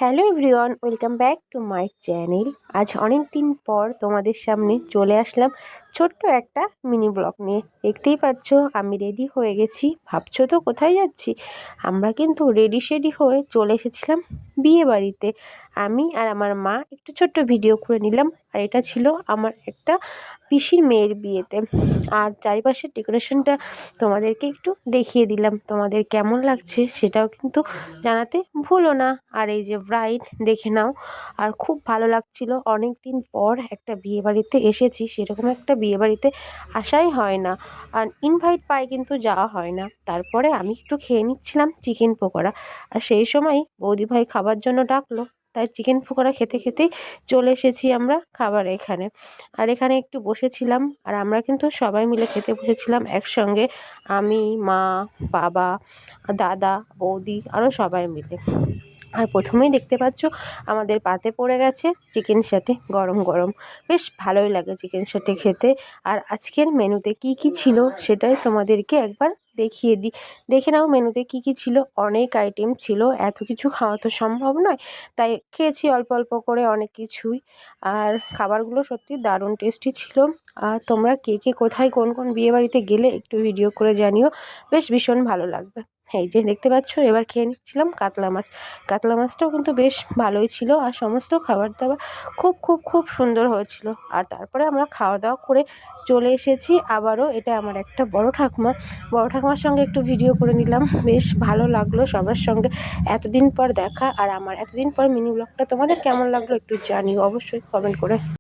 Hello everyone, welcome back to my channel. আজ অনেক দিন পর তোমাদের সামনে চলে আসলাম ছোট্ট একটা মিনি ব্লগ নিয়ে। দেখতেই পাচ্ছ আমি রেডি হয়ে গেছি। ভাবছো তো কোথায় যাচ্ছি? আমরা কিন্তু রেডি শেডি হয়ে চলে এসেছিলাম বিয়ে বাড়িতে। আমি আর আমার মা একটু ছোট্ট ভিডিও করে নিলাম। আর এটা ছিল আমার একটা পিসির মেয়ের বিয়েতে। আর চারিপাশের ডেকোরেশনটা তোমাদেরকে একটু দেখিয়ে দিলাম। তোমাদের কেমন লাগছে সেটাও কিন্তু জানাতে ভুলো না। আর এই যে ব্রাইড দেখে নাও। আর খুব ভালো লাগছিল, অনেক দিন পর একটা বিয়েবাড়িতে এসেছি। সেরকম একটা বিয়েবাড়িতে আসাই হয় না, আর ইনভাইট পাই কিন্তু যাওয়া হয় না। তারপরে আমি একটু খেয়ে নিচ্ছিলাম চিকেন পকোড়া। আর সেই সময় বৌদিভাই খাবার জন্য ডাকলো, তাই চিকেন পকোড়া খেতে খেতেই চলে এসেছি আমরা খাবার এখানে। আর এখানে একটু বসেছিলাম, আর আমরা কিন্তু সবাই মিলে খেতে বসেছিলাম একসঙ্গে। আমি, মা, বাবা, দাদা, বৌদি আরও সবাই মিলে। আর প্রথমেই দেখতে পাচ্ছ আমাদের পাতে পড়ে গেছে চিকেন সাটে গরম গরম। বেশ ভালোই লাগে চিকেন সাটে খেতে। আর আজকের মেনুতে কি কি ছিল সেটাই তোমাদেরকে একবার দেখিয়ে দিই। দেখে নাও মেনুতে কি কি ছিল। অনেক আইটেম ছিল, এত কিছু খাওয়া তো সম্ভব নয়, তাই খেয়েছি অল্প অল্প করে অনেক কিছুই। আর খাবারগুলো সত্যি দারুণ টেস্টি ছিল। আর তোমরা কে কে কোথায় কোন কোন বিয়েবাড়িতে গেলে একটু ভিডিও করে জানিও, বেশ ভীষণ ভালো লাগবে। এই যে দেখতে পাচ্ছ এবার খেয়ে নিচ্ছিলাম কাতলা মাছ। কাতলা মাছটাও কিন্তু বেশ ভালোই ছিল। আর সমস্ত খাবার দাবার খুব খুব খুব সুন্দর হয়েছিল। আর তারপরে আমরা খাওয়া দাওয়া করে চলে এসেছি আবারও। এটা আমার একটা বড় ঠাকুমার সঙ্গে একটু ভিডিও করে নিলাম। বেশ ভালো লাগলো সবার সঙ্গে এতদিন পর দেখা। আর আমার এতদিন পর মিনি ব্লগটা তোমাদের কেমন লাগলো একটু জানিও অবশ্যই কমেন্ট করে।